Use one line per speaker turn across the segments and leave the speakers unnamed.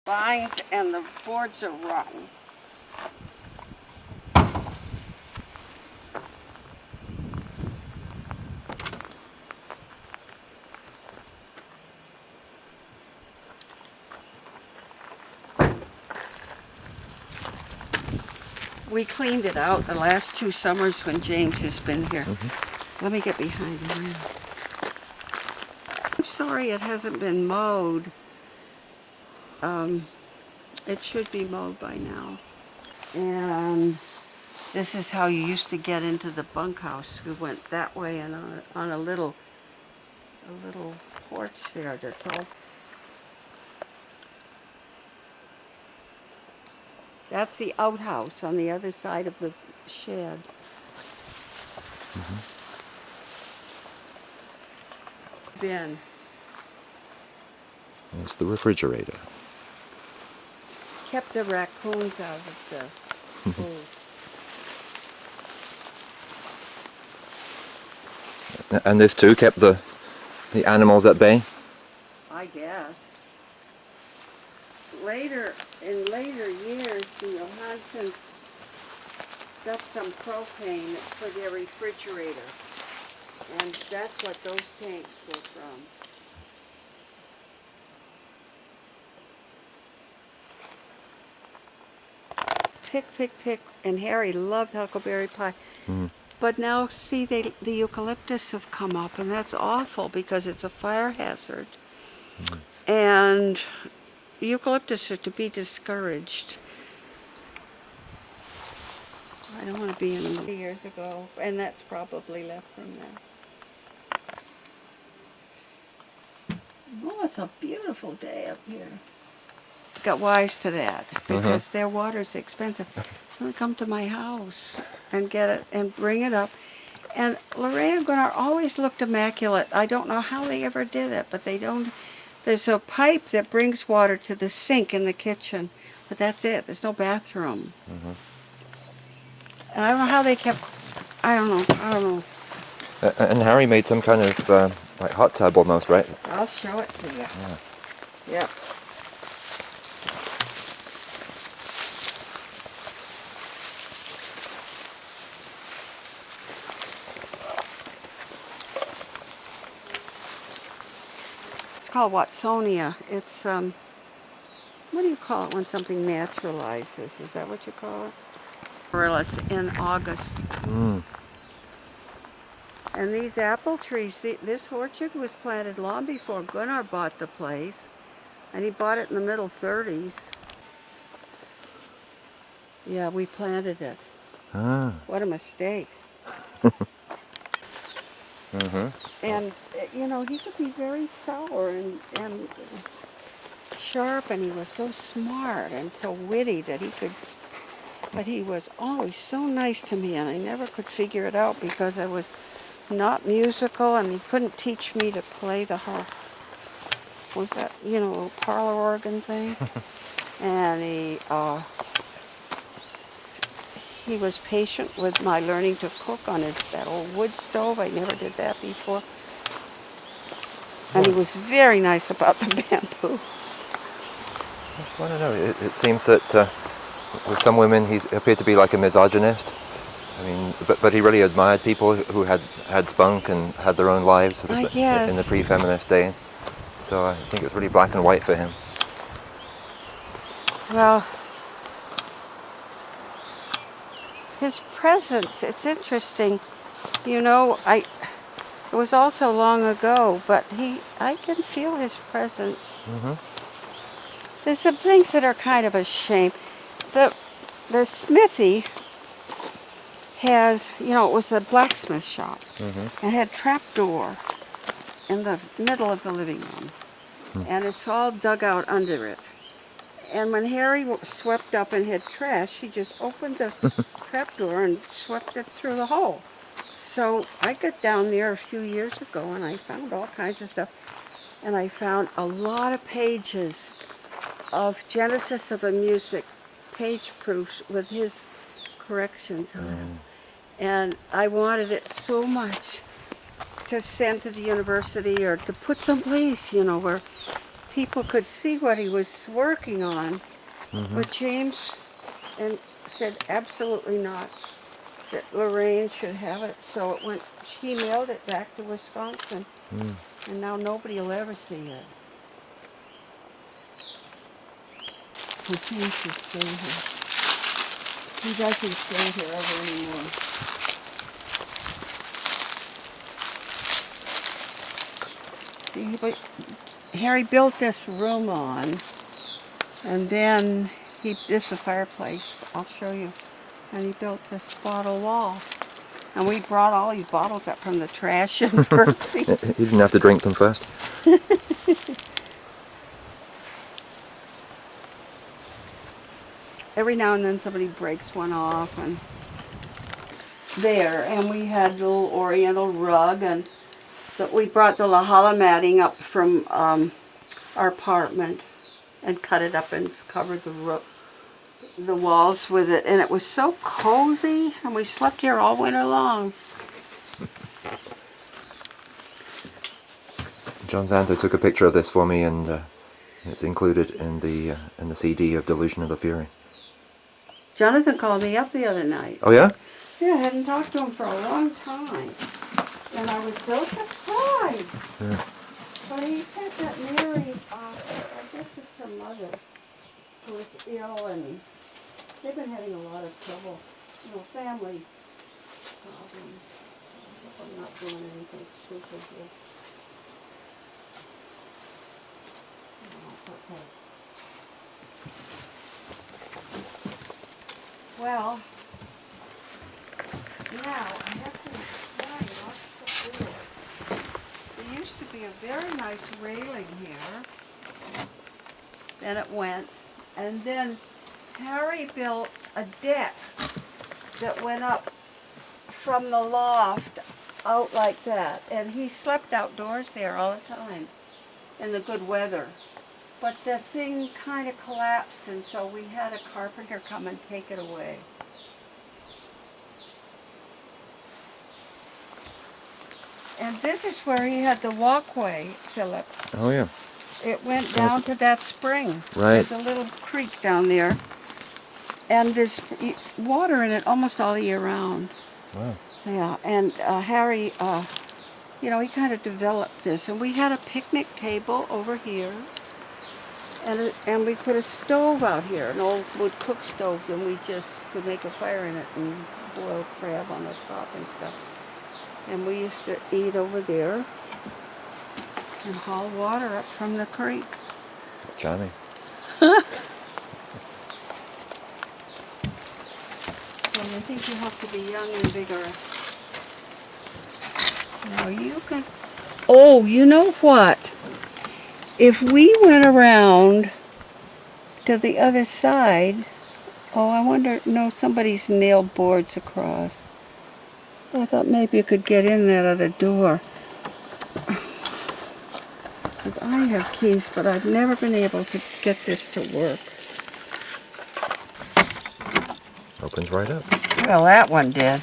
Vines and the boards are rotten. We cleaned it out the last 2 summers when James has been here. Let me get behind him. I'm sorry it hasn't been mowed. It should be mowed by now. And this is how you used to get into the bunkhouse. We went that way and on a little porch there that's all. That's the outhouse on the other side of the shed. Bin.
It's the refrigerator.
Kept the raccoons out of the food.
And this too kept the animals at bay?
I guess. In later years, the Johansens got some propane for their refrigerator. And that's what those tanks were from. Pick, and Harry loved huckleberry pie. But now, see, the eucalyptus have come up, and that's awful because it's a fire hazard. And eucalyptus are to be discouraged. I don't want to be in them years ago, and that's probably left from there. Oh, it's a beautiful day up here. Got wise to that because their water's expensive. So they come to my house and get it and bring it up. And Lorraine and Gunnar always looked immaculate. I don't know how they ever did it, but they don't. There's a pipe that brings water to the sink in the kitchen, but that's it. There's no bathroom. And I don't know how they kept. I don't know.
And Harry made some kind of like hot tub almost, right?
I'll show it to you. Yep. It's called Watsonia. It's what do you call it when something naturalizes? Is that what you call it? Amaryllis in August. And these apple trees, this orchard was planted long before Gunnar bought the place. And he bought it in the middle 30s. Yeah, we planted it. What a mistake. And, you know, he could be very sour and sharp, and he was so smart and so witty that he could, but he was always so nice to me, and I never could figure it out because I was not musical, and he couldn't teach me to play the was that, you know, parlor organ thing? And he was patient with my learning to cook on that old wood stove. I never did that before. And he was very nice about the bamboo.
I don't know. It seems that with some women he appeared to be like a misogynist. I mean, but he really admired people who had spunk and had their own lives in the pre-feminist days. So I think it's really black and white for him.
Well, his presence, it's interesting. You know, it was also long ago, but I can feel his presence. There's some things that are kind of a shame. The smithy has, you know, it was a blacksmith shop. It had trapdoor in the middle of the living room. And it's all dug out under it. And when Harry swept up and had trash, he just opened the trapdoor and swept it through the hole. So I got down there a few years ago and I found all kinds of stuff. And I found a lot of pages of Genesis of a Music page proofs with his corrections on them. And I wanted it so much to send to the university or to put someplace, you know, where people could see what he was working on.
Mm-hmm.
But James and said absolutely not, that Lorraine should have it. So it went. He mailed it back to Wisconsin, and now nobody will ever see it. He seems to stay here. He doesn't stay here ever anymore. See, but Harry built this room on, and then this is a fireplace. I'll show you. And he built this bottle wall. And we brought all these bottles up from the trash and
He didn't have to drink them first.
Every now and then somebody breaks one off, and there. And we had a little oriental rug, and we brought the Lahala matting up from our apartment and cut it up and covered the walls with it. And it was so cozy, and we slept here all winter long.
John Xander took a picture of this for me, and it's included in the CD of Delusion of the Fury.
Jonathan called me up the other night.
Oh yeah?
Yeah, I hadn't talked to him for a long time. And I was so surprised.
Yeah.
But he said that Mary, I guess it's her mother, who was ill, and they've been having a lot of trouble. Family problems. I'm not doing anything stupid here. Okay. Well, now I have to explain what's the door. There used to be a very nice railing here. Then it went, and then Harry built a deck that went up from the loft out like that, and he slept outdoors there all the time in the good weather. But the thing kind of collapsed, and so we had a carpenter come and take it away. And this is where he had the walkway, Philip.
Oh yeah.
It went down to that spring.
Right.
There's a little creek down there. And there's water in it almost all year round.
Wow.
Yeah, and Harry, he kind of developed this. And we had a picnic table over here. And we put a stove out here, an old wood cook stove, and we just could make a fire in it and boil crab on the top and stuff. And we used to eat over there and haul water up from the creek.
Johnny.
Well, I think you have to be young and vigorous. Now you can... Oh, you know what? If we went around to the other side... Oh, I wonder... No, somebody's nailed boards across. I thought maybe you could get in that other door. Because I have keys, but I've never been able to get this to work.
Opens right up.
Well, that one did.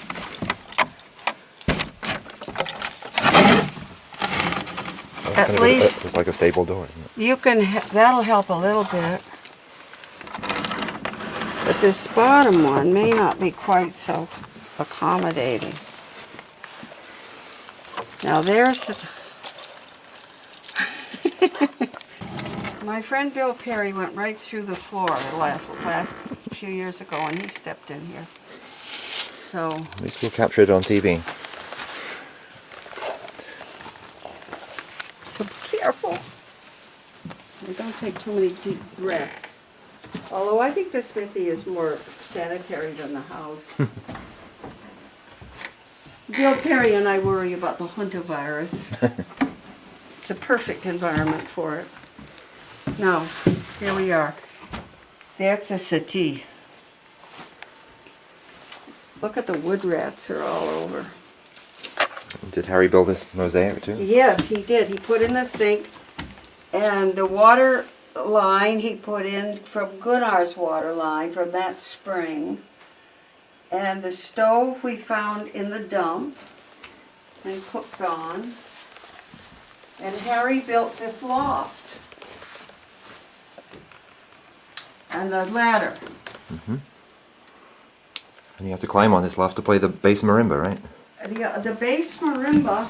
At least
it's like a stable door, isn't it?
you can. That'll help a little bit. But this bottom one may not be quite so accommodating. Now there's the... My friend Bill Perry went right through the floor the last few years ago, and he stepped in here. So...
At least we'll capture it on TV.
So be careful. And don't take too many deep breaths. Although I think the smithy is more sanitary than the house. Bill Perry and I worry about the hantavirus. It's a perfect environment for it. Now, here we are. That's a settee. Look at the wood rats are all over.
Did Harry build this mosaic too?
Yes, he did. He put in the sink, and the water line he put in from Gunnar's water line from that spring. And the stove we found in the dump and cooked on. And Harry built this loft. and the ladder.
And you have to climb on this loft to play the bass marimba, right?
The bass marimba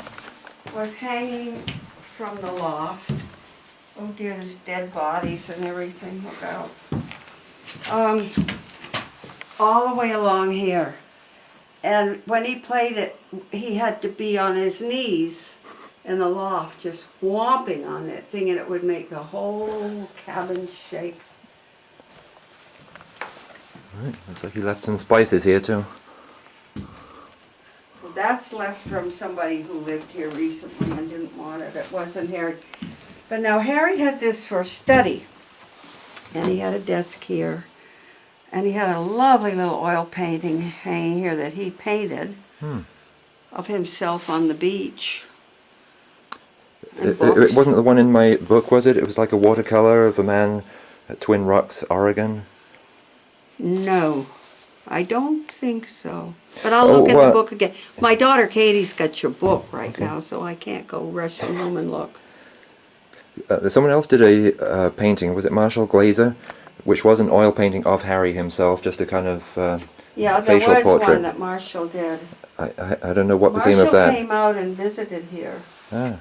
was hanging from the loft. Oh dear, there's dead bodies and everything. Look out. All the way along here. And when he played it, he had to be on his knees in the loft, just whomping on it, thinking it would make the whole cabin shake.
Right, looks like he left some spices here too.
Well, that's left from somebody who lived here recently and didn't want it. It wasn't Harry. But now Harry had this for study. And he had a desk here. And he had a lovely little oil painting hanging here that he painted of himself on the beach.
It wasn't the one in my book, was it? It was like a watercolor of a man at Twin Rocks, Oregon.
No, I don't think so. But I'll look at the book again. My daughter Katie's got your book right now, so I can't go rushing home and look.
Someone else did a painting, was it Marshall Glazer? Which was an oil painting of Harry himself, just a kind of
yeah, there
facial
was
portrait.
one that Marshall did.
I don't know what became of that.
Marshall came out and visited here.
Ah.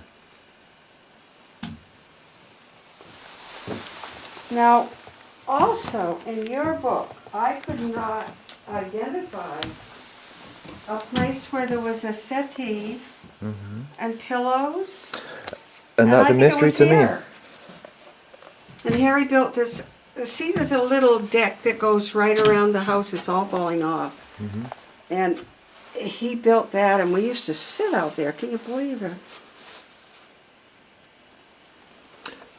Now, also in your book, I could not identify a place where there was a settee and pillows.
And that's a mystery to me.
And Harry built this. See, there's a little deck that goes right around the house. It's all falling off. And he built that, and we used to sit out there. Can you believe it?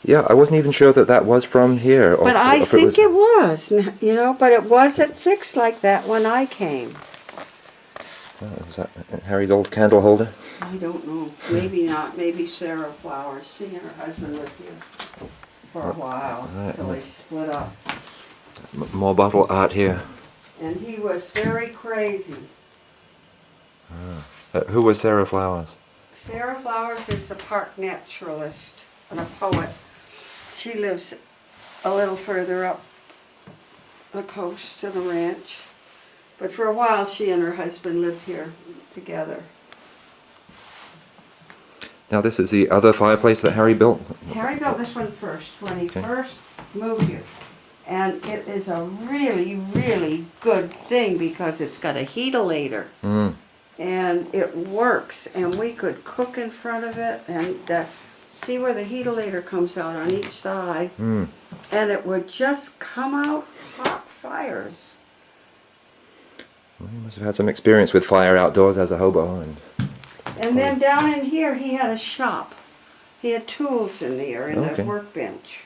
Yeah, I wasn't even sure that that was from here.
But I think it was, you know, but it wasn't fixed like that when I came.
Was that Harry's old candle holder?
I don't know. Maybe not. Maybe Sarah Flowers. She and her husband lived here for a while until they split up.
More bottle art here.
And he was very crazy.
Who was Sarah Flowers?
Sarah Flowers is the park naturalist and a poet. She lives a little further up the coast to the ranch. But for a while, she and her husband lived here together.
Now this is the other fireplace that Harry built?
Harry built this one first, when he first moved here. And it is a really, really good thing because it's got a heatilator. And it works. And we could cook in front of it and see where the heatilator comes out on each side. And it would just come out hot fires.
Well, he must have had some experience with fire outdoors as a hobo.
And then down in here, he had a shop. He had tools in there and a workbench.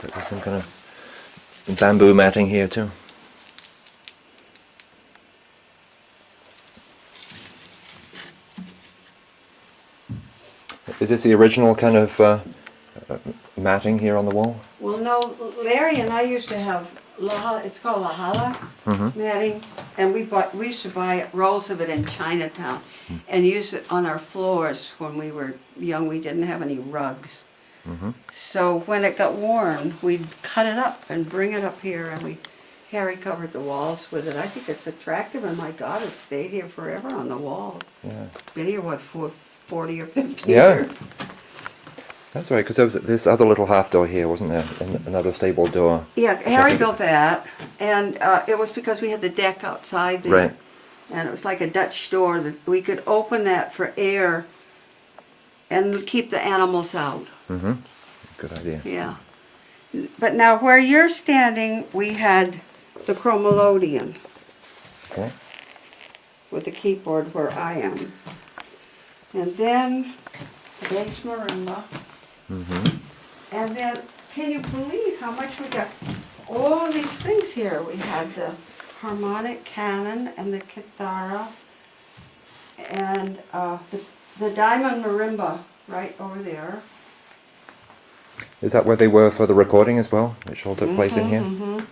There's some kind of bamboo matting here too. Is this the original kind of matting here on the wall?
Well, no, Larry and I used to have it's called lahala matting, and we used to buy rolls of it in Chinatown and use it on our floors when we were young. We didn't have any rugs. So when it got warm, we'd cut it up and bring it up here, and Harry covered the walls with it. I think it's attractive, and my God, it stayed here forever on the walls.
Yeah.
Been here, what, 40 or 50
Yeah.
years?
That's right, because there was this other little half door here, wasn't there? Another stable door.
Yeah, Harry built that, and it was because we had the deck outside there.
Right.
And it was like a Dutch door that we could open that for air and keep the animals out.
Good idea.
Yeah. But now where you're standing, we had the chromelodeon
Okay.
with the keyboard where I am. And then the bass marimba. And then, can you believe how much we got? All these things here. We had the harmonic cannon and the kithara and the diamond marimba right over there.
Is that where they were for the recording as well, which all took place in here?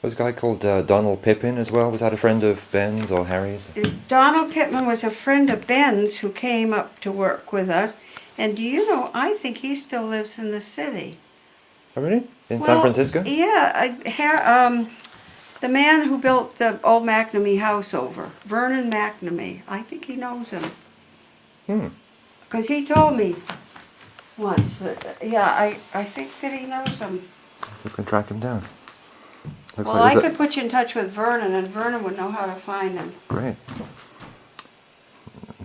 Was a guy called Donald Pippin as well? Was that a friend of Ben's or Harry's?
Donald Pittman was a friend of Ben's who came up to work with us. And do you know, I think he still lives in the city.
Oh, really? In San Francisco?
Yeah. The man who built the old McNamee house over, Vernon McNamee, I think he knows him. Because he told me once that, I think that he knows him.
Let's see if we can track him down. Looks
Well,
like
I could put you in touch with Vernon, and Vernon would know how to find him.
Great.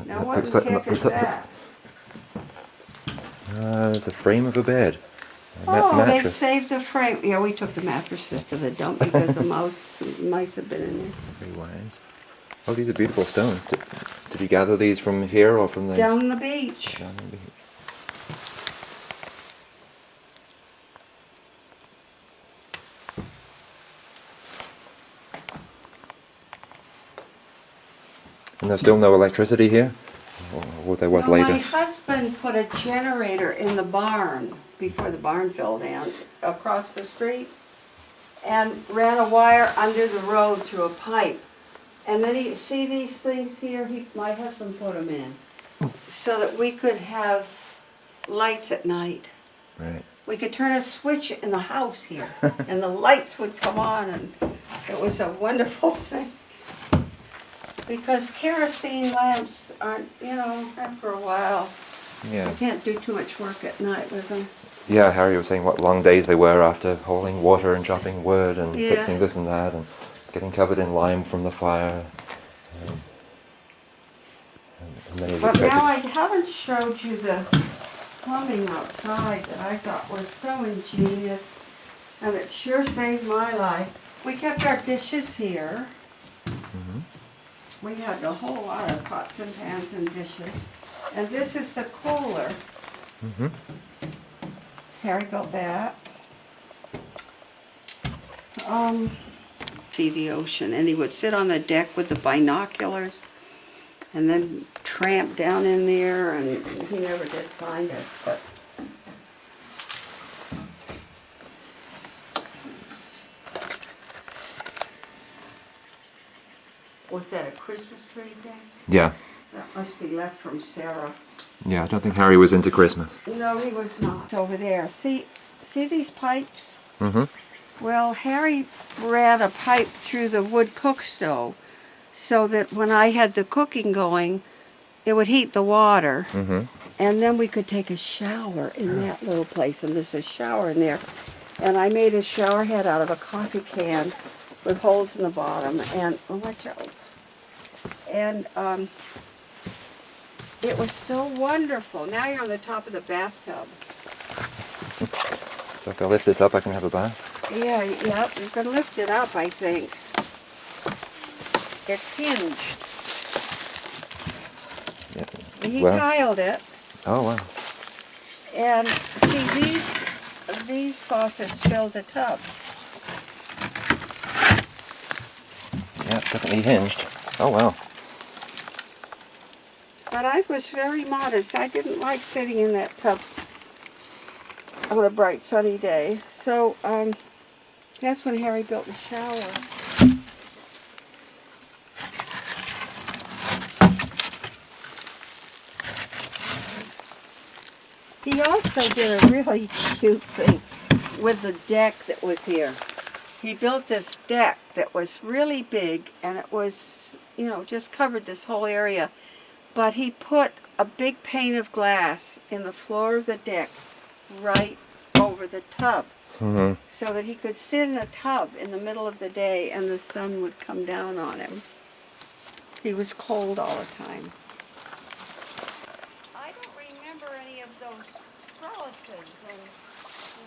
Now, what the heck is that?
It's a frame of a bed.
Oh, they
Mattress.
saved the frame. Yeah, we took the mattresses to the dump because the mice have been in there.
Very wise. Oh, these are beautiful stones. Did you gather these from here or from the...
Down the beach.
Down the beach. And there's still no electricity here? Or what there was later?
My husband put a generator in the barn before the barn fell down across the street and ran a wire under the road through a pipe. And then you see these things here? My husband put them in so that we could have lights at night.
Right.
We could turn a switch in the house here and the lights would come on, and it was a wonderful thing. Because kerosene lamps aren't, after a while,
Yeah.
you can't do too much work at night with them.
Yeah, Harry was saying what long days they were after hauling water and chopping wood and
Yeah.
fixing this and that and getting covered in lime from the fire. And then he
But
expected-
now I haven't showed you the plumbing outside that I thought was so ingenious, and it sure saved my life. We kept our dishes here. We had a whole lot of pots and pans and dishes. And this is the cooler. Harry built that. See the ocean. And he would sit on the deck with the binoculars and then tramp down in there, and he never did find us. But what's that, a Christmas tree thing?
Yeah.
That must be left from Sarah.
Yeah, I don't think Harry was into Christmas.
No, he was not. It's over there. See these pipes?
Mm-hmm.
Well, Harry ran a pipe through the wood cook stove so that when I had the cooking going, it would heat the water. And then we could take a shower in that little place. And there's a shower in there. And I made a shower head out of a coffee can with holes in the bottom. And, oh, watch out. And it was so wonderful. Now you're on the top of the bathtub.
So if I lift this up, I can have a bath?
Yeah, you can lift it up, I think. It's hinged.
Yeah.
He
Well.
tiled it.
Oh, wow.
And see, these faucets fill the tub.
Yeah, it's definitely hinged. Oh, wow.
But I was very modest. I didn't like sitting in that tub on a bright sunny day. So that's when Harry built the shower. He also did a really cute thing with the deck that was here. He built this deck that was really big, and it was, just covered this whole area. But he put a big pane of glass in the floor of the deck right over the tub. So that he could sit in a tub in the middle of the day and the sun would come down on him. He was cold all the time. I don't remember any of those trellises and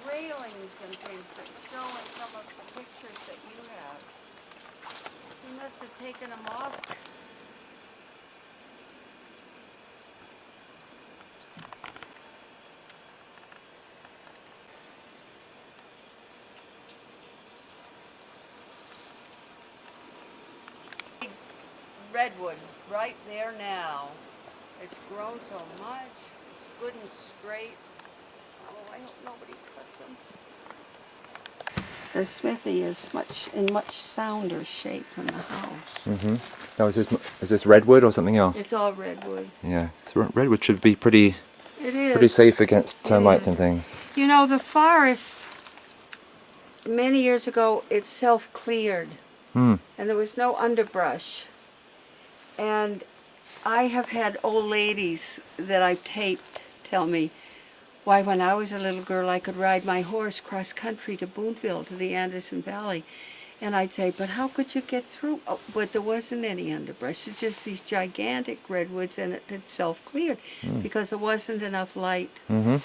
railings and things that show in some of the pictures that you have. He must have taken them off. Redwood right there now. It's grown so much. It's good and straight. Oh, I hope nobody cuts them. the smithy is in much sounder shape than the house.
Mm-hmm. Now, is this redwood or something else?
It's all redwood.
Yeah, so redwood should be pretty
It is.
pretty safe against termites
is.
and things.
You know, the forest, many years ago, it self-cleared.
Hmm.
And there was no underbrush. And I have had old ladies that I've taped tell me, why, when I was a little girl, I could ride my horse cross-country to Boonville, to the Anderson Valley. And I'd say, but how could you get through? Oh, but there wasn't any underbrush. It's just these gigantic redwoods, and it had self-cleared because there wasn't enough light.
Mm-hmm.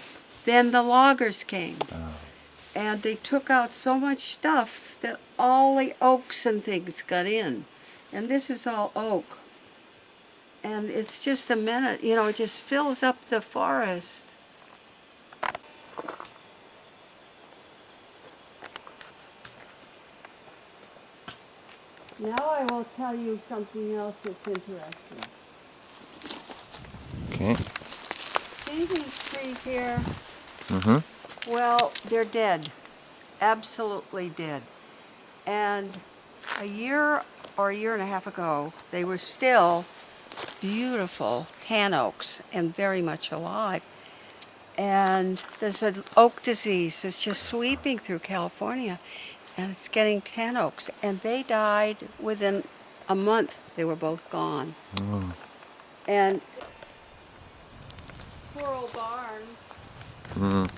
Then the loggers came,
Oh.
and they took out so much stuff that all the oaks and things got in. And this is all oak. And it's just a minute, you know, it just fills up the forest. Now I will tell you something else that's interesting.
Okay.
See these trees here?
Mm-hmm.
Well, they're dead. Absolutely dead. And a year or a year and a half ago, they were still beautiful tan oaks and very much alive. And there's an oak disease that's just sweeping through California, and it's getting tan oaks. And they died within a month. They were both gone.
Mm.
And poor old barn.
Mm.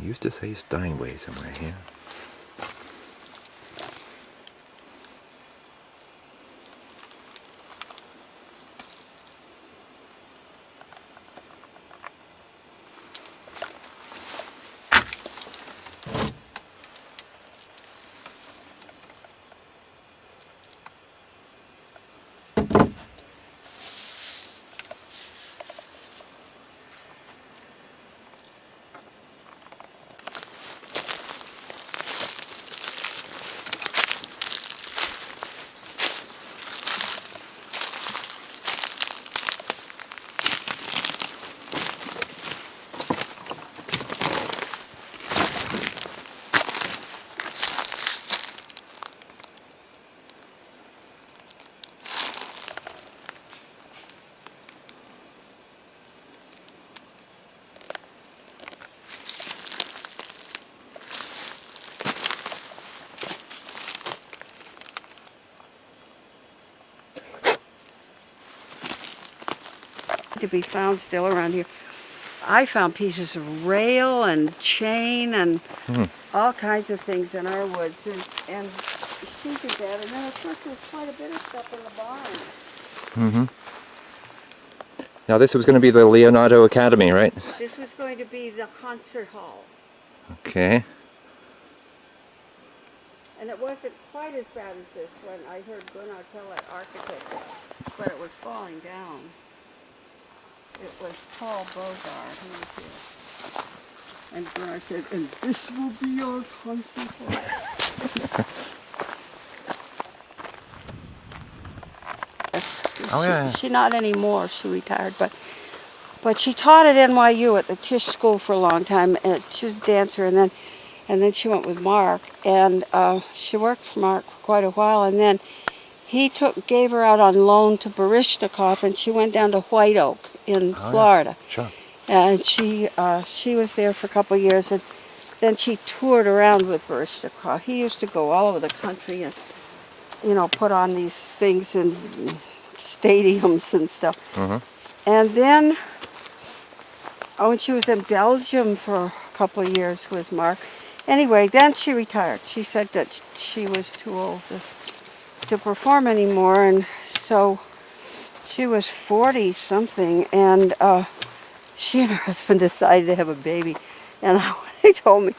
You used to say Steinway somewhere here.
To be found still around here. I found pieces of rail and chain and all kinds of things in our woods, and she did that. And then of course there's quite a bit of stuff in the barn.
Mm-hmm. Now this was going to be the Leonardo Academy, right?
This was going to be the concert hall,
Okay.
and it wasn't quite as bad as this when I heard Gunnar tell that architect, but it was falling down. It was Paul Bogart who was here. And Gunnar said, and this will be our concert hall.
Oh, yeah.
She not anymore, she retired, but she taught at NYU at the Tisch School for a long time. And she was a dancer, and then she went with Mark, and she worked for Mark for quite a while, and then he gave her out on loan to Baryshnikov, and she went down to White Oak in Florida.
Yeah. Sure.
And she was there for a couple of years, and then she toured around with Baryshnikov. He used to go all over the country and, you know, put on these things in stadiums and stuff.
Mm-hmm.
And then, when she was in Belgium for a couple of years with Mark, Anyway, then she retired. She said that she was too old to perform anymore, and so she was 40 something, and she and her husband decided to have a baby. And they told me,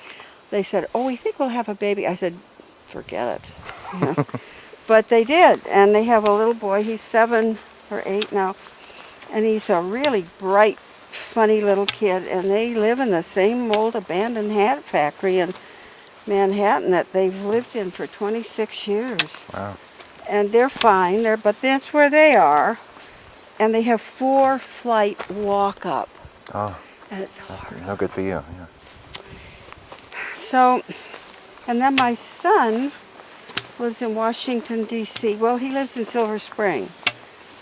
they said, "Oh, we think we'll have a baby." I said, "Forget it." Yeah. But they did, and they have a little boy. He's 7 or 8 now, and he's a really bright, funny little kid. And they live in the same old abandoned hat factory in Manhattan that they've lived in for 26 years.
Wow.
And they're fine, but that's where they are. And they have 4-flight walk-up.
Oh,
And it's
that's
hard.
no good for you. Yeah.
So, and then my son lives in Washington, D.C. Well, he lives in Silver Spring.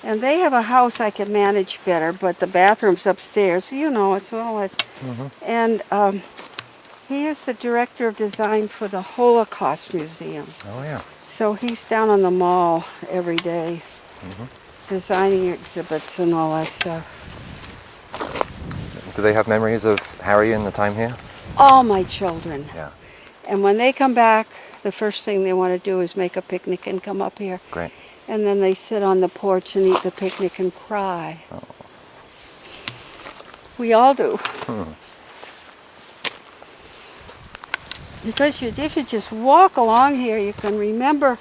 And they have a house I can manage better, but the bathroom's upstairs. You know, it's all like...
Mm-hmm.
And he is the director of design for the Holocaust Museum.
Oh, yeah.
So he's down on the mall every day, designing exhibits and all that stuff.
Do they have memories of Harry and the time here?
All my children.
Yeah.
And when they come back, the first thing they want to do is make a picnic and come up here.
Great.
And then they sit on the porch and eat the picnic and cry.
Oh.
We all do. Because if you just walk along here, you can remember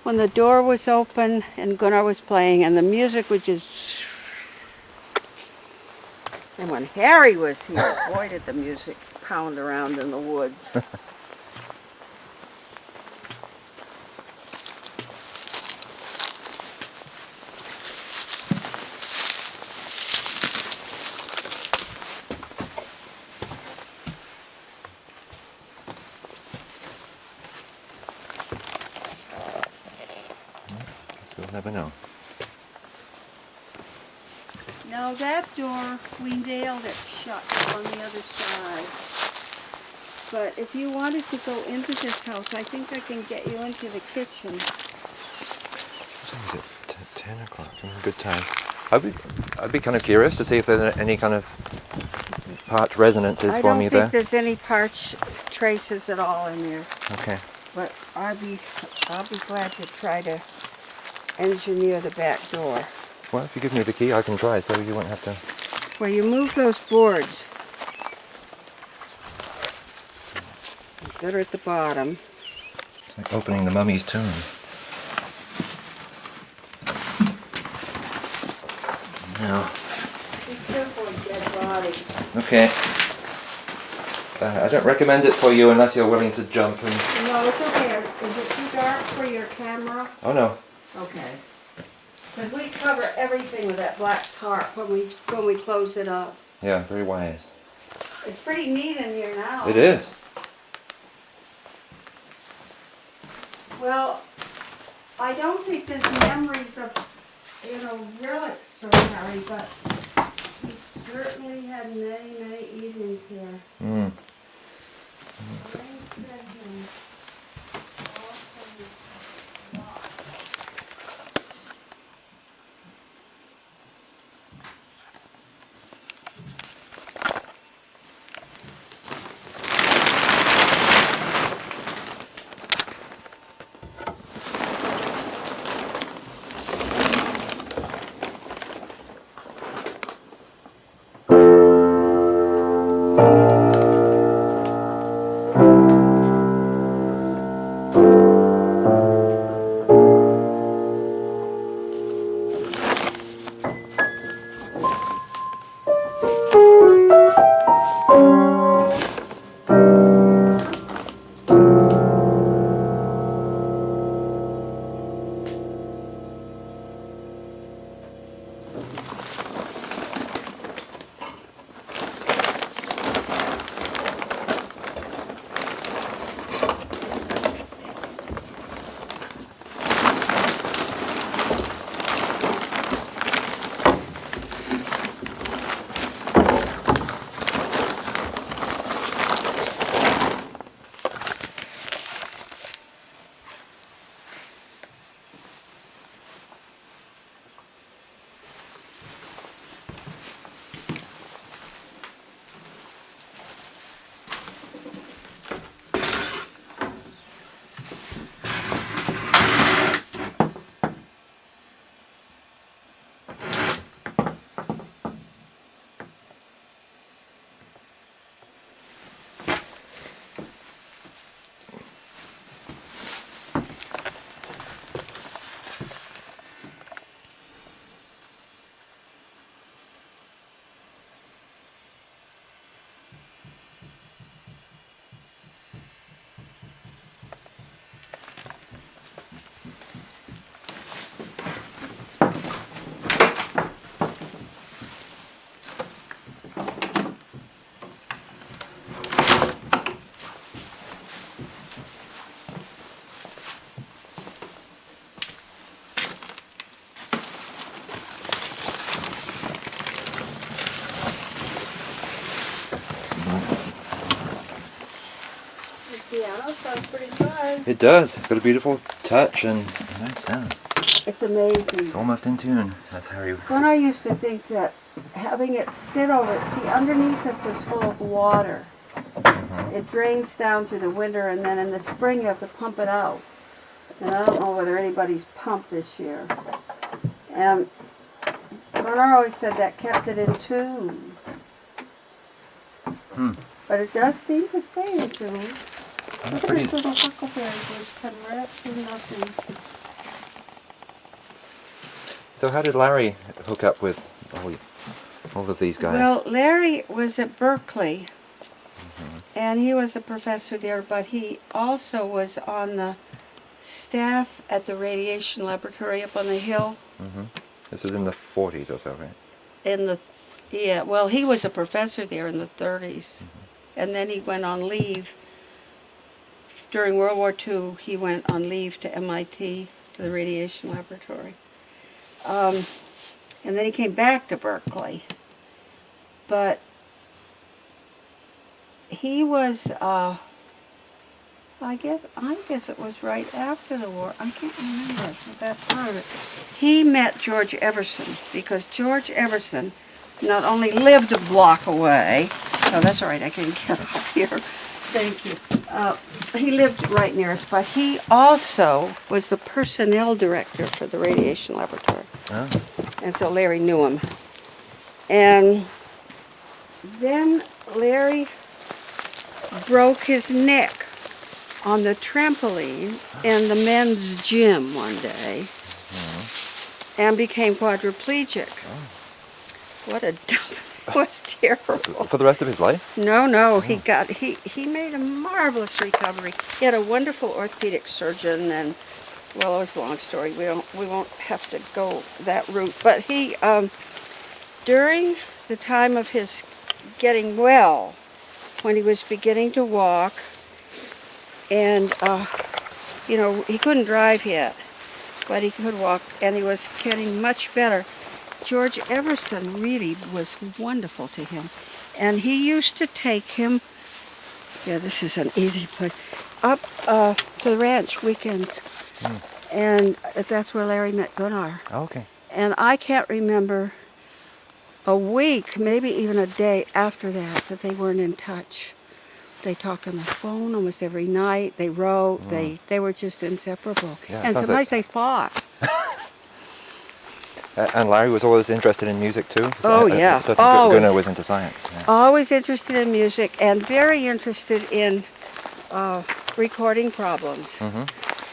when the door was open and Gunnar was playing and the music would just... And when Harry was here, boy did the music pound around in the woods.
We'll never know.
Now that door, we nailed it shut on the other side. But if you wanted to go into this house, I think I can get you into the kitchen.
What time is it? 10 o'clock. Good time. I'd be kind of curious to see if there's any kind of Partch resonances for me
I don't
there.
think there's any Partch traces at all in there.
Okay.
But I'll be glad to try to engineer the back door.
Well, if you give me the key, I can try, so you won't have to...
Well, you move those boards that are at the bottom.
It's like opening the mummy's tomb. Now...
Be careful of dead bodies.
Okay. I don't recommend it for you unless you're willing to jump and...
No, it's okay. Is it too dark for your camera?
Oh, no.
Okay. Because we cover everything with that black tarp when we close it up.
Yeah, very wise.
It's pretty neat in here now.
It is.
Well, I don't think there's memories of, relics from Harry, but he certainly had many, many evenings here.
Mm.
does?
It does. It's got a beautiful touch and a nice sound.
It's amazing.
It's almost in tune. That's Harry.
Gunnar used to think that having it sit over it, see, underneath us is full of water. It drains down through the winter, and then in the spring you have to pump it out. And I don't know whether anybody's pumped this year. And Gunnar always said that kept it in tune. But it does seem to stay in tune. Look at this little huckleberry bush come right through nothing.
So how did Larry hook up with all of these guys?
Well, Larry was at Berkeley, and he was a professor there, but he also was on the staff at the radiation laboratory up on the hill.
This was in the 40s or so, right?
Well, he was a professor there in the 30s, and then he went on leave. During World War II, he went on leave to MIT, to the radiation laboratory. And then he came back to Berkeley. But he was, I guess it was right after the war. I can't remember that part of it. He met George Everson, because George Everson not only lived a block away. Oh, that's all right, I can get up here. Thank you. He lived right near us, but he also was the personnel director for the radiation laboratory.
Oh.
And so Larry knew him. And then Larry broke his neck on the trampoline in the men's gym one day and became quadriplegic. What a dump. It was terrible.
For the rest of his life?
No, he made a marvelous recovery. He had a wonderful orthopedic surgeon, and well, it was a long story. We won't have to go that route. But he, during the time of his getting well, when he was beginning to walk, and he couldn't drive yet, but he could walk, and he was getting much better. George Everson really was wonderful to him. And he used to take him, this is an easy place, up to the ranch weekends. And that's where Larry met Gunnar.
Oh, okay.
And I can't remember a week, maybe even a day after that they weren't in touch. They talked on the phone almost every night. They wrote. They were just inseparable.
Yeah,
and sometimes they fought.
And Larry was always interested in music too?
Oh, yeah.
So
Always.
Gunnar was into science. Yeah.
Always interested in music and very interested in recording problems.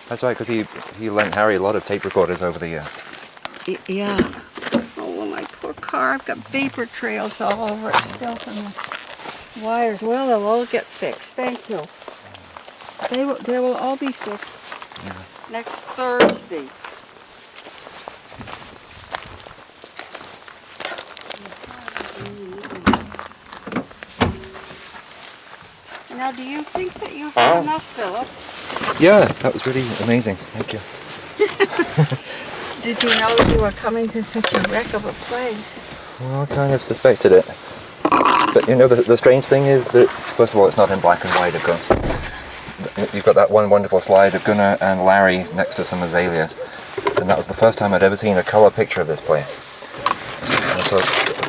That's right, because he lent Harry a lot of tape recorders over the years.
Yeah. Oh, my poor car. I've got vapor trails all over it still from the wires. Well, they'll all get fixed. Thank you. They will all be fixed next Thursday. Now, do you think that you have enough, Philip?
Yeah, that was really amazing. Thank you.
Did you know you were coming to such a wreck of a place?
Well, I kind of suspected it. But the strange thing is that, first of all, it's not in black and white, of course. You've got that one wonderful slide of Gunnar and Larry next to some azaleas. And that was the first time I'd ever seen a colour picture of this place. And so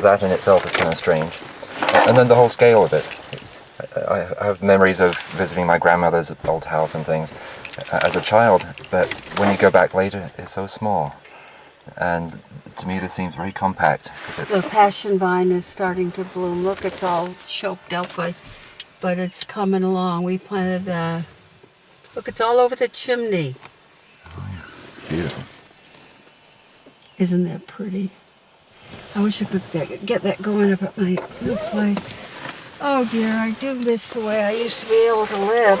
that in itself is kind of strange. And then the whole scale of it. I have memories of visiting my grandmother's old house and things as a child, but when you go back later, it's so small. And to me, this seems very compact.
The passion vine is starting to bloom. Look, it's all choked up, but it's coming along. We planted that. Look, it's all over the chimney.
Oh, yeah. Beautiful.
Isn't that pretty? I wish I could get that going up at my new place. Oh dear, I do miss the way I used to be able to live.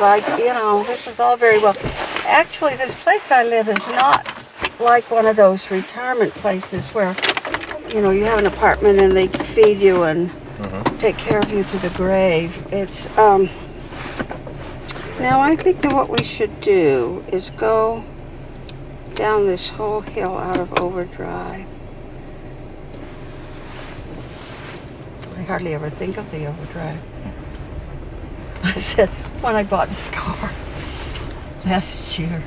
This is all very well. Actually, this place I live is not like one of those retirement places where, you have an apartment and they feed you and take care of you to the grave. It's, now I think that what we should do is go down this whole hill out of Overdrive. I hardly ever think of the Overdrive. I said, when I bought this car, last year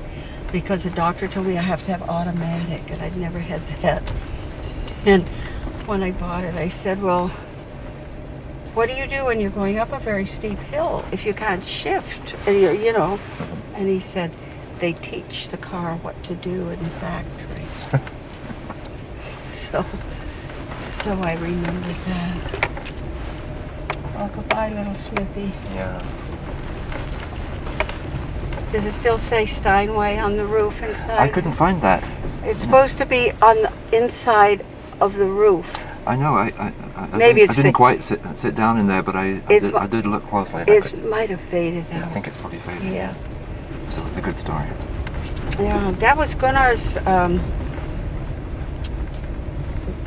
because the doctor told me I have to have automatic, and I'd never had that. And when I bought it, I said, well, what do you do when you're going up a very steep hill if you can't shift? And you know. And he said, they teach the car what to do in the factory. So I remembered that. Oh, goodbye, little Smithy.
Yeah.
Does it still say Steinway on the roof inside?
I couldn't find that.
It's supposed to be on the inside of the roof.
I know. I
Maybe
I didn't quite sit down in there, but I did look closely.
It might have faded
Yeah, I
out.
think it's probably faded.
Yeah.
So it's a good story.
Yeah, that was Gunnar's,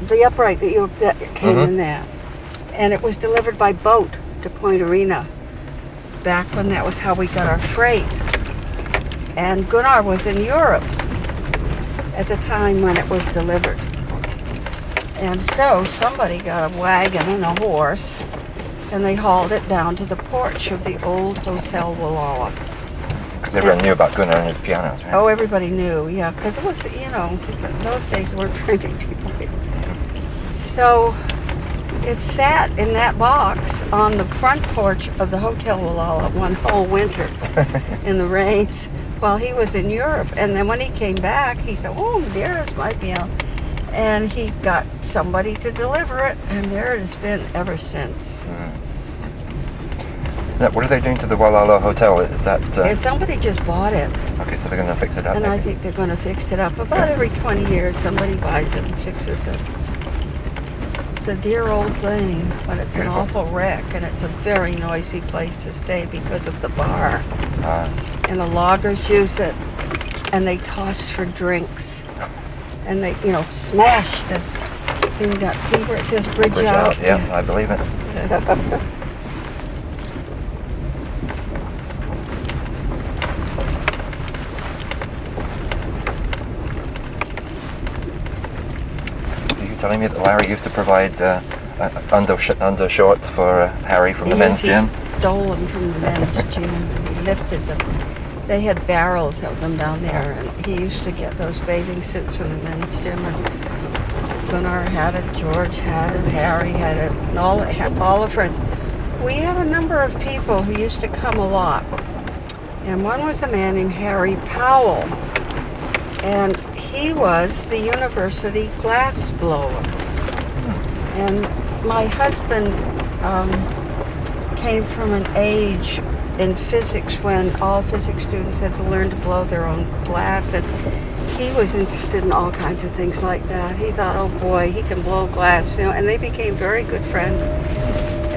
the upright that came in that. And it was delivered by boat to Point Arena back when that was how we got our freight. And Gunnar was in Europe at the time when it was delivered. And so somebody got a wagon and a horse, and they hauled it down to the porch of the old Hotel Gualala.
Because everyone knew about Gunnar and his pianos, right?
Oh, everybody knew, yeah, because it was, you know, in those days there weren't very many people here. So it sat in that box on the front porch of the Hotel Gualala one whole winter in the rains while he was in Europe. And then when he came back, he thought, oh, there's my piano. And he got somebody to deliver it, and there it has been ever since.
Now, what are they doing to the Gualala Hotel? Is that...
Yeah, somebody just bought it,
Okay, so they're going to fix it up,
and I
maybe?
think they're going to fix it up. About every 20 years, somebody buys it and fixes it. It's a dear old thing, but it's an awful wreck, and it's a very noisy place to stay because of the bar. And the loggers use it, and they toss for drinks. And they, you know, smash the thing that, see where it says bridge out?
Yeah, I believe it. Are you telling me that Larry used to provide undershorts for Harry from the men's gym?
He stole them from the men's gym. He lifted them. They had barrels of them down there, and he used to get those bathing suits from the men's gym. And Gunnar had it, George had it, Harry had it, and all the friends. We had a number of people who used to come a lot, and one was a man named Harry Powell, and he was the university glass blower. And my husband came from an age in physics when all physics students had to learn to blow their own glass, and he was interested in all kinds of things like that. He thought, oh boy, he can blow glass, you know, and they became very good friends.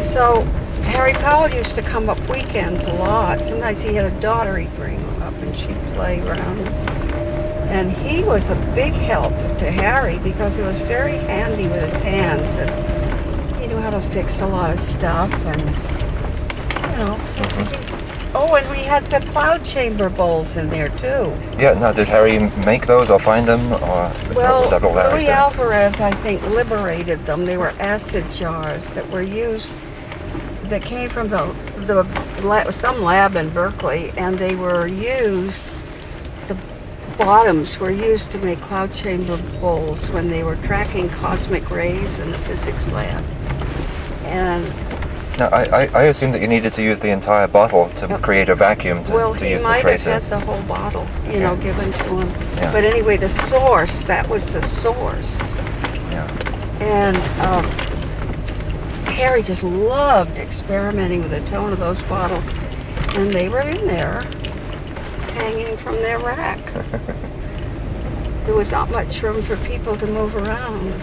So Harry Powell used to come up weekends a lot. Sometimes he had a daughter he'd bring up and she'd play around. And he was a big help to Harry because he was very handy with his hands, and he knew how to fix a lot of stuff, and you know. Oh, and we had the cloud chamber bowls in there too.
Yeah, now did Harry make those or find them, or was that all Larry's
Louis
doing?
Alvarez, I think, liberated them. They were acid jars that were used, that came from some lab in Berkeley, and they were used, the bottoms were used to make cloud chamber bowls when they were tracking cosmic rays in the physics lab. And
Now, I assumed that you needed to use the entire bottle to create a vacuum to use the traces.
He might have had the whole bottle, you know, given to him.
Yeah.
But anyway, the source, that was the source.
Yeah.
And Harry just loved experimenting with the tone of those bottles. And they were in there, hanging from their rack. There was not much room for people to move around.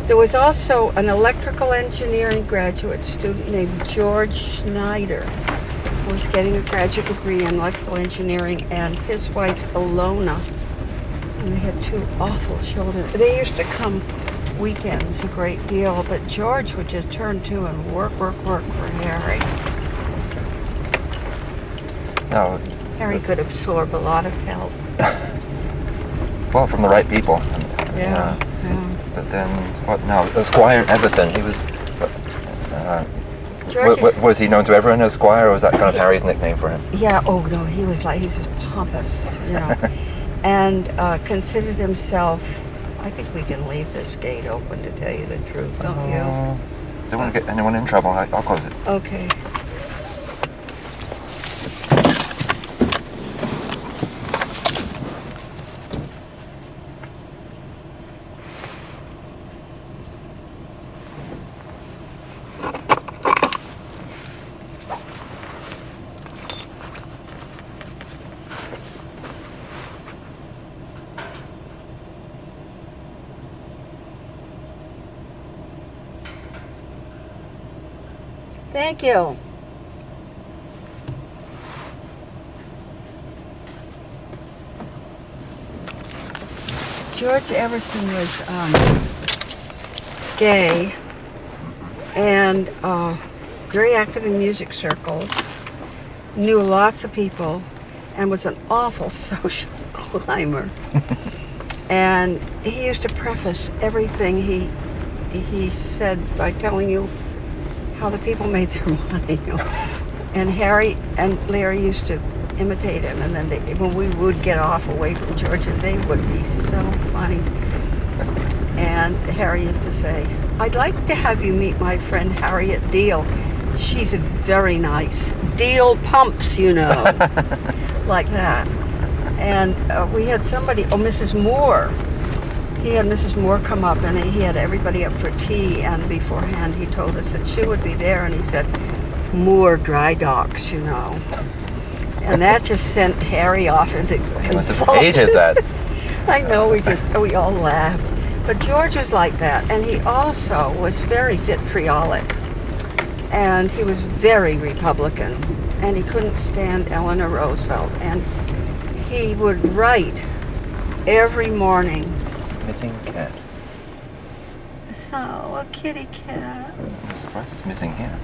There was also an electrical engineering graduate student named George Schneider, who was getting a graduate degree in electrical engineering, and his wife Ilona. And they had two awful children. They used to come weekends a great deal, but George would just turn to and work for Harry.
Now,
Harry could absorb a lot of help.
well, from the right people.
Yeah.
But then, what now? Squire Everson, he was
George.
Was he known to everyone as Squire, or was that kind of Harry's nickname for him?
Yeah. Oh no, he was just pompous, and considered himself. I think we can leave this gate open, to tell you the truth, don't you?
Don't want to get anyone in trouble. I'll close it.
Okay. Thank you. George Everson was gay and very active in music circles, knew lots of people, and was an awful social climber. And he used to preface everything he said by telling you how the people made their money. And Harry and Larry used to imitate him, and then when we would get off away from George, they would be so funny. And Harry used to say, "I'd like to have you meet my friend Harriet Deal. She's very nice. Deal pumps, like that." And we had somebody, Mrs. Moore. He had Mrs. Moore come up, and he had everybody up for tea, and beforehand he told us that she would be there, and he said, "Moore dry docks, And that just sent Harry off into convulsions.
He must have hated that.
I know, we all laughed. But George was like that, and he also was very vitriolic, and he was very Republican, and he couldn't stand Eleanor Roosevelt, and he would write every morning.
Missing cat.
So, a kitty cat.
I'm surprised it's missing here.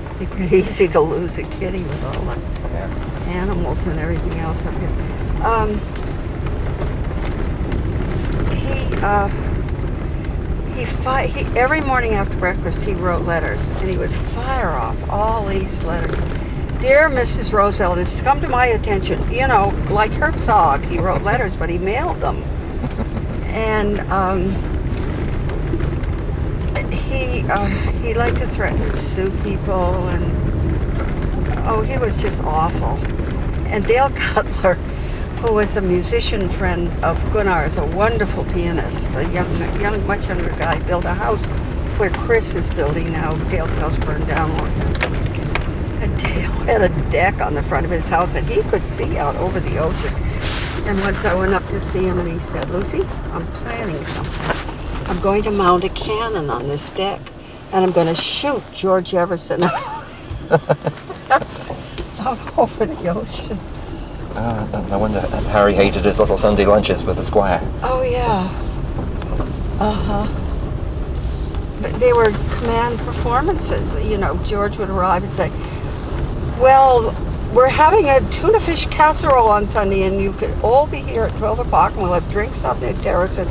It'd be pretty easy to lose a kitty with all the animals and everything else up here. He every morning after breakfast he wrote letters, and he would fire off all these letters. "Dear Mrs. Roosevelt, this has come to my attention." Like Herzog, he wrote letters, but he mailed them. And he liked to threaten to sue people, and he was just awful. And Dale Cutler, who was a musician friend of Gunnar's, a wonderful pianist, a young, much younger guy, built a house where Chris is building now. Dale's house burned down a long time ago. And Dale had a deck on the front of his house, and he could see out over the ocean. And once I went up to see him, and he said, "Lucy, I'm planning something. I'm going to mount a cannon on this deck, and I'm going to shoot George Everson out over the ocean."
No wonder Harry hated his little Sunday lunches with the Squire.
Oh, yeah. But they were command performances. George would arrive and say, "Well, we're having a tuna fish casserole on Sunday, and you could all be here at 12 o'clock, and we'll have drinks on the terrace," and,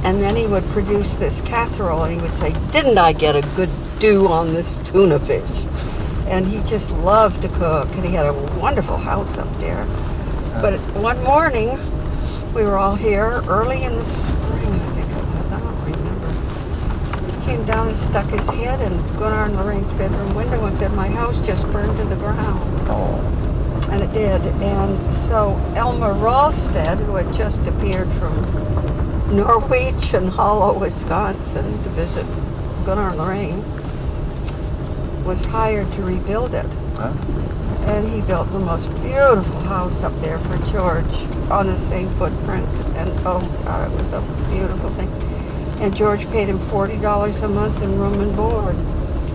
And then he would produce this casserole, and he would say, "Didn't I get a good do on this tuna fish?" And he just loved to cook, and he had a wonderful house up there. But one morning, we were all here early in the spring, I think it was. I don't remember. He came down and stuck his head in Gunnar and Lorraine's bedroom window and said, "My house just burned to the ground."
Oh.
And it did. And so Elmer Ralstad, who had just appeared from Norwich and Hollow, Wisconsin, to visit Gunnar and Lorraine, was hired to rebuild it.
Huh?
And he built the most beautiful house up there for George on the same footprint. And oh God, it was a beautiful thing. And George paid him $40 a month in room and board.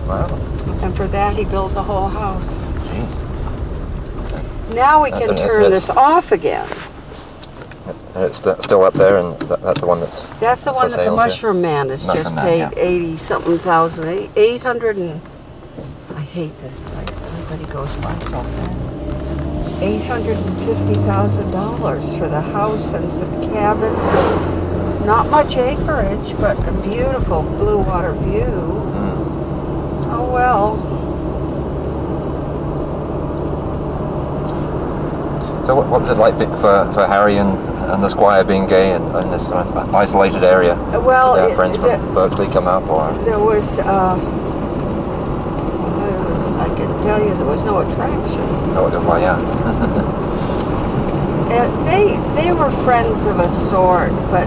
Wow.
And for that he built the whole house.
Gee.
Now we can turn this off again.
And it's still up there, and that's the one that's
the one that the Mushroom Man has just
Mushroom Man,
paid
yeah.
80-something thousand, 800 and... I hate this place. Everybody goes by so fast. $850,000 for the house and some cabins. Not much acreage, but a beautiful blue water view. Oh well.
So what was it like for Harry and the Squire being gay in this kind of isolated area?
Well,
did their friends from Berkeley come up, or?
There was, I can tell you, there was no attraction.
Oh, well, yeah.
And they were friends of a sort, but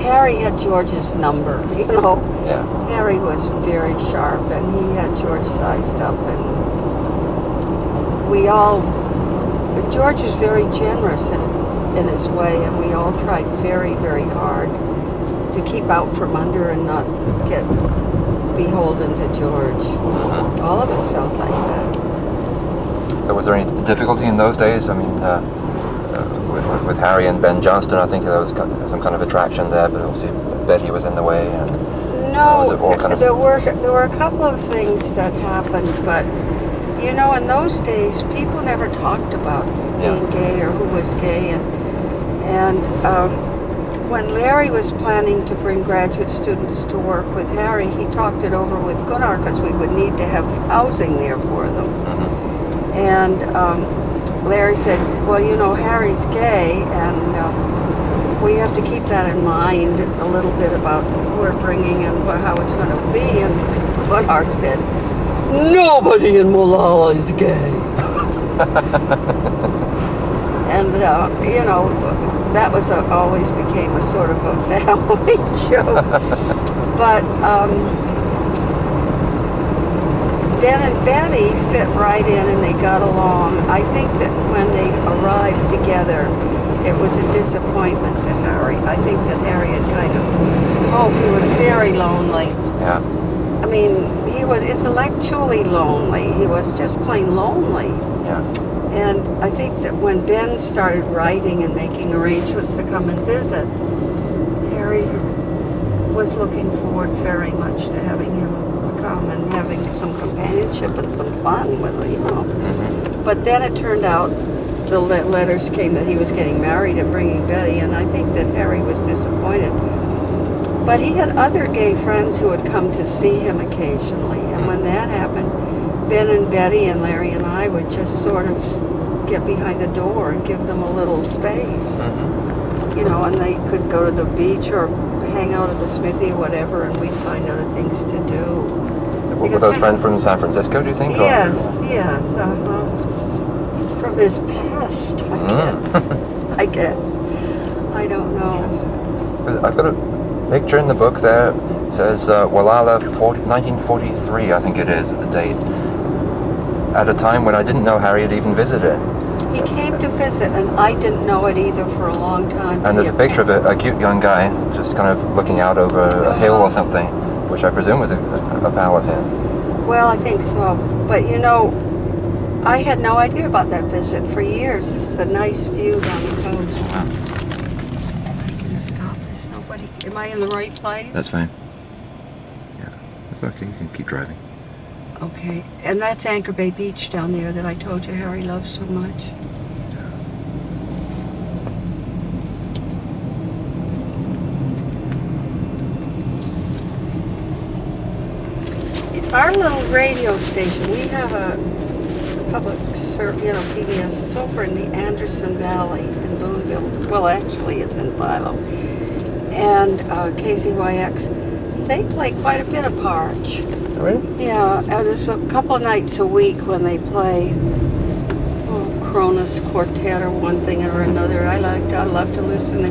Harry had George's number, you know.
Yeah.
Harry was very sharp, and he had George sized up, and George was very generous in his way, and we all tried very, very hard to keep out from under and not get beholden to George. All of us felt like that.
So was there any difficulty in those days? I mean, with Harry and Ben Johnston, I think there was some kind of attraction there, but obviously Betty was in the way. And
no,
was it all kind of...
there were a couple of things that happened, but you know, in those days, people never talked about being gay or who was gay, and when Larry was planning to bring graduate students to work with Harry, he talked it over with Gunnar because we would need to have housing there for them. And Larry said, well, you know, Harry's gay, and we have to keep that in mind a little bit about who we're bringing and how it's going to be. And Gunnar said, nobody in Gualala is gay. And, you know, that was always became a sort of a family joke. But Ben and Betty fit right in and they got along. I think that when they arrived together, it was a disappointment to Harry. I think that Harry had kind of, he was very lonely.
Yeah.
I mean, he was intellectually lonely. He was just plain lonely.
Yeah.
And I think that when Ben started writing and making arrangements to come and visit, Harry was looking forward very much to having him come and having some companionship and some fun with him, you know. But then it turned out the letters came that he was getting married and bringing Betty, and I think that Harry was disappointed. But he had other gay friends who would come to see him occasionally, and when that happened, Ben and Betty and Larry and I would just sort of get behind the door and give them a little space. You know, and they could go to the beach or hang out at the smithy or whatever, and we'd find other things to do.
Were those friends from San Francisco, do you think?
Yes, yes. From his past, I guess. I don't know.
I've got a picture in the book there. It says Gualala 1943, I think it is, the date. At a time when I didn't know Harry had even visited.
He came to visit, and I didn't know it either for a long time.
And there's a picture of a cute young guy just kind of looking out over a hill or something, which I presume was a pal of his.
Well, I think so. But you know, I had no idea about that visit for years. This is a nice view down the coast.
Wow.
I can stop. There's nobody. Am I in the right place?
That's fine. Yeah, that's okay. You can keep driving.
Okay. And that's Anchor Bay Beach down there that I told you Harry loves so much. Our little radio station, we have a public, PBS. It's over in the Anderson Valley in Boonville. Well, actually, it's in Philo. And KZYX, they play quite a bit of Partch.
Really?
Yeah, there's a couple of nights a week when they play Cronus Quartet or one thing or another. I love to listen.